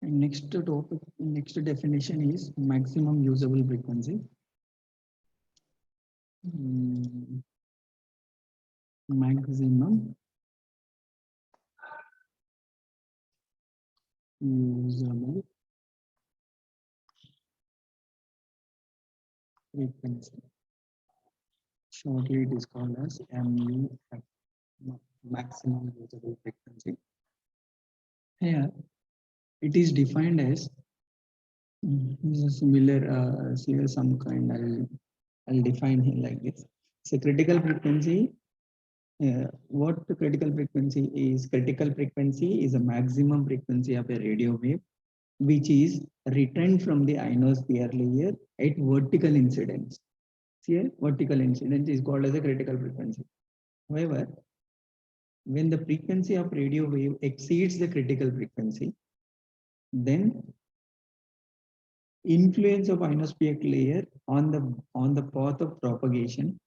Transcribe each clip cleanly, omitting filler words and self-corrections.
And next topic, next definition is maximum usable frequency. Mm, Maximum usable frequency. Shortly, it is called as MUF, maximum usable frequency. Here, it is defined as is a similar, here some kind. I'll define here like this. So critical frequency. What the critical frequency is? Critical frequency is a maximum frequency of a radio wave which is returned from the ionosphere layer at vertical incidence. Here, vertical incidence is called as a critical frequency. However, when the frequency of radio wave exceeds the critical frequency, then influence of ionosphere layer on the path of propagation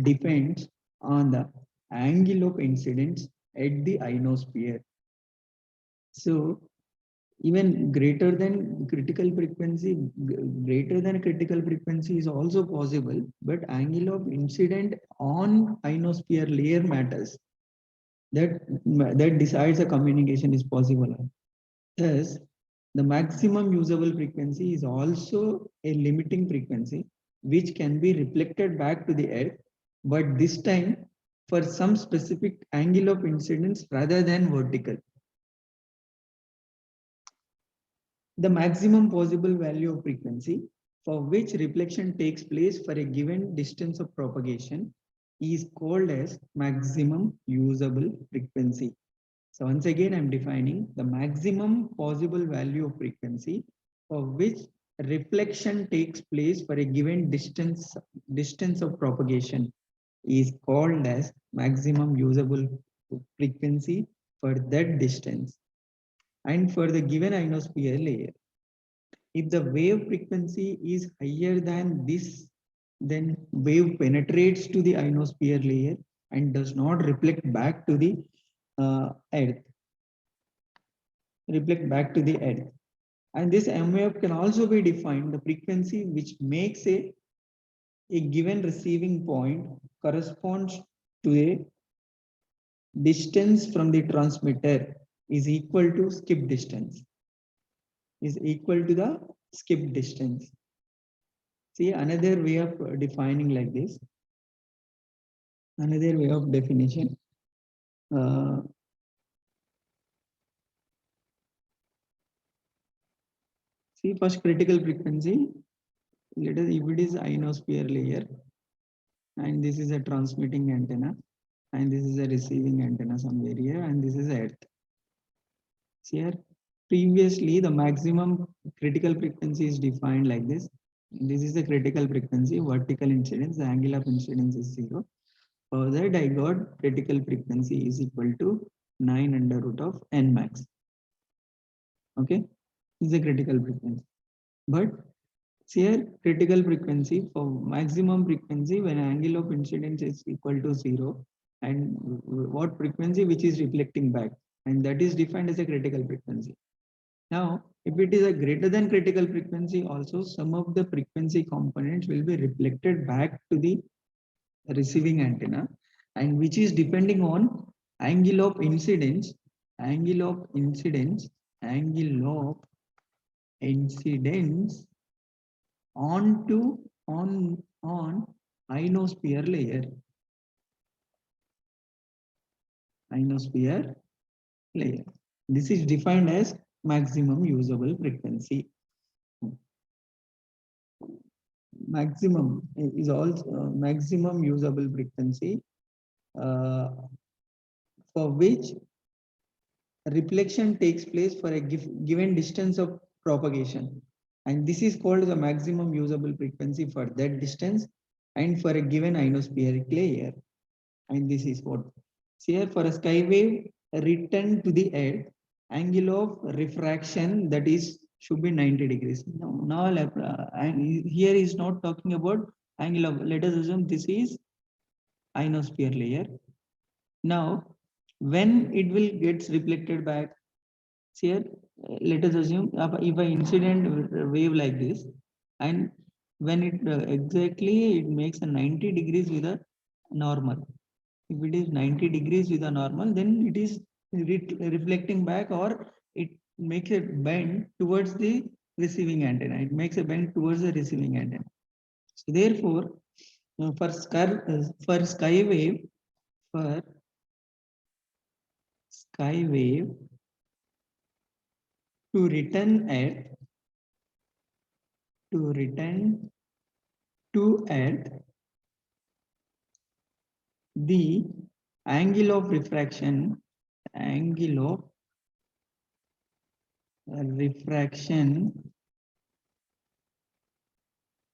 depends on the angle of incidence at the ionosphere. So even greater than critical frequency, greater than critical frequency is also possible, but angle of incident on ionosphere layer matters. That decides a communication is possible. Thus, the maximum usable frequency is also a limiting frequency which can be reflected back to the earth, but this time for some specific angle of incidence rather than vertical. The maximum possible value of frequency for which reflection takes place for a given distance of propagation is called as maximum usable frequency. So once again, I'm defining the maximum possible value of frequency for which reflection takes place for a given distance of propagation is called as maximum usable frequency for that distance and for the given ionosphere layer. If the wave frequency is higher than this, then wave penetrates to the ionosphere layer and does not reflect back to the earth. Reflect back to the earth. And this MWF can also be defined the frequency which makes a given receiving point corresponds to a distance from the transmitter is equal to skip distance. Is equal to the skip distance. See another way of defining like this. Another way of definition. See first critical frequency. Let us if it is ionosphere layer, and this is a transmitting antenna, and this is a receiving antenna somewhere here, and this is earth. See here, previously the maximum critical frequency is defined like this. This is the critical frequency, vertical incidence, the angle of incidence is 0. For that I got critical frequency is equal to 9 under root of n max. Okay, this is the critical frequency. But here critical frequency for maximum frequency when angle of incidence is equal to 0 and what frequency which is reflecting back, and that is defined as a critical frequency. Now if it is a greater than critical frequency also, some of the frequency components will be reflected back to the receiving antenna, and which is depending on angle of incidence, angle of incidence, angle of incidence on ionosphere layer. Ionosphere layer. This is defined as maximum usable frequency. Maximum is also maximum usable frequency for which reflection takes place for a given distance of propagation, and this is called the maximum usable frequency for that distance and for a given ionospheric layer. And this is what here for a sky wave return to the earth, angle of refraction that is should be 90 degrees. Now here is not talking about angle of, let us assume this is ionosphere layer. Now when it will gets reflected back, here, let us assume if an incident wave like this, and when it exactly it makes a 90 degrees with a normal. If it is 90 degrees with a normal, then it is reflecting back, or it makes a bend towards the receiving antenna. It makes a bend towards the receiving antenna. So therefore, for sky wave, for sky wave to return to Earth, the angle of refraction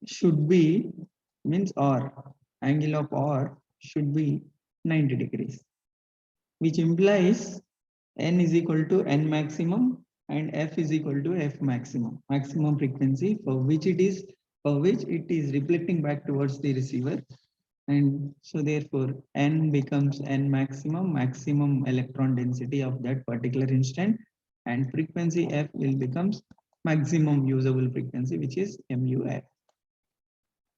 should be, means R, angle of R should be 90 degrees, which implies N is equal to N maximum and F is equal to F maximum frequency for which it is reflecting back towards the receiver. And so therefore N becomes N maximum electron density of that particular instant, and frequency F will becomes maximum usable frequency, which is MUF.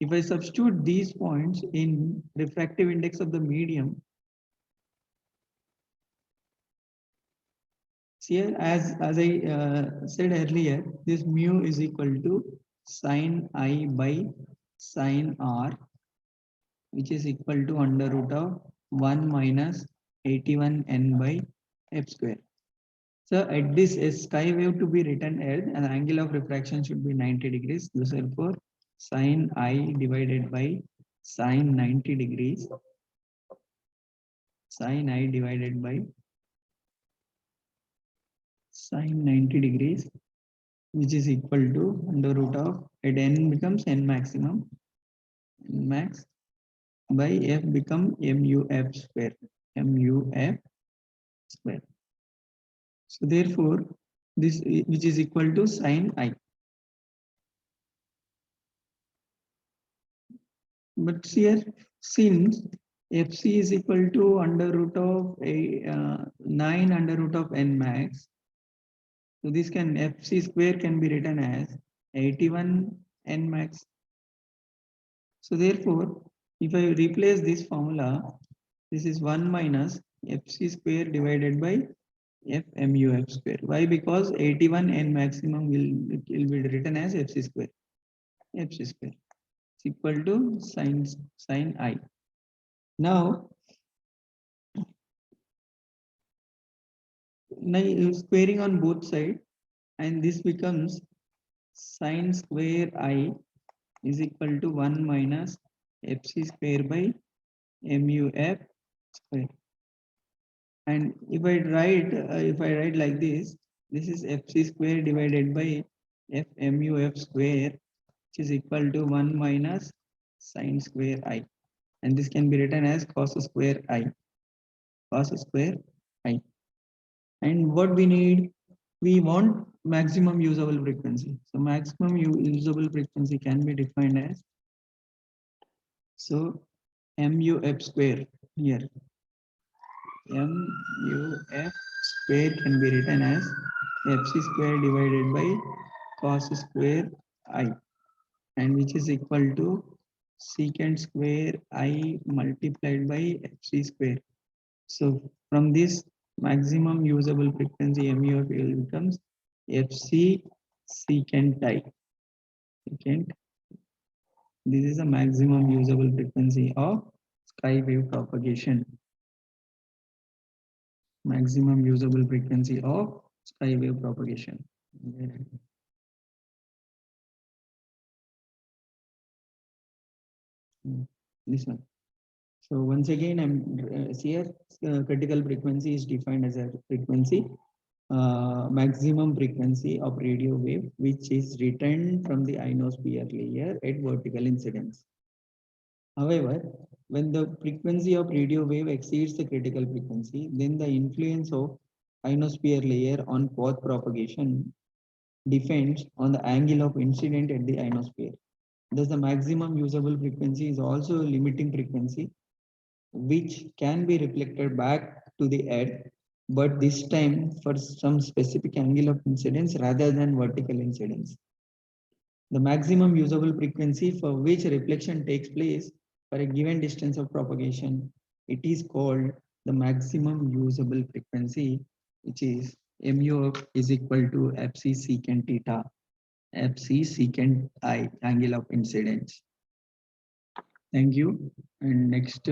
If I substitute these points in refractive index of the medium, here as I said earlier, this mu is equal to sine I by sine R, which is equal to under root of 1 minus 81 n by f square. So at this sky wave to be written as an angle of refraction should be 90 degrees. Therefore, sine I divided by sine 90 degrees, sine I divided by sine 90 degrees, which is equal to under root of, at n becomes n maximum, n max by f become MUF square, MUF square. So therefore, this which is equal to sine I. But here, since FC is equal to under root of 9 under root of n max, so this can FC square can be written as 81 n max. So therefore, if I replace this formula, this is 1 minus FC square divided by FMUF square. Why? Because 81 n maximum will be written as FC square. FC square is equal to sine I. Now squaring on both sides, and this becomes sine square I is equal to 1 minus FC square by MUF square. And if I write like this is FC square divided by FMUF square, which is equal to 1 minus sine square I, and this can be written as cos square I. And what we need, we want maximum usable frequency. So maximum usable frequency can be defined as, so MUF square here, MUF square can be written as FC square divided by cos square I, and which is equal to secant square I multiplied by FC square. So from this maximum usable frequency MUF will becomes FC secant I. Secant. This is the maximum usable frequency of sky wave propagation. Maximum usable frequency of sky wave propagation. This one. So once again, I'm here. Critical frequency is defined as a frequency, maximum frequency of radio wave, which is returned from the ionosphere layer at vertical incidence. However, when the frequency of radio wave exceeds the critical frequency, then the influence of ionosphere layer on path propagation depends on the angle of incident at the ionosphere. Thus, the maximum usable frequency is also a limiting frequency, which can be reflected back to the earth but this time for some specific angle of incidence rather than vertical incidence. The maximum usable frequency for which reflection takes place for a given distance of propagation, it is called the maximum usable frequency, which is mu is equal to fc secant theta, fc secant I, angle of incidence. Thank you. And next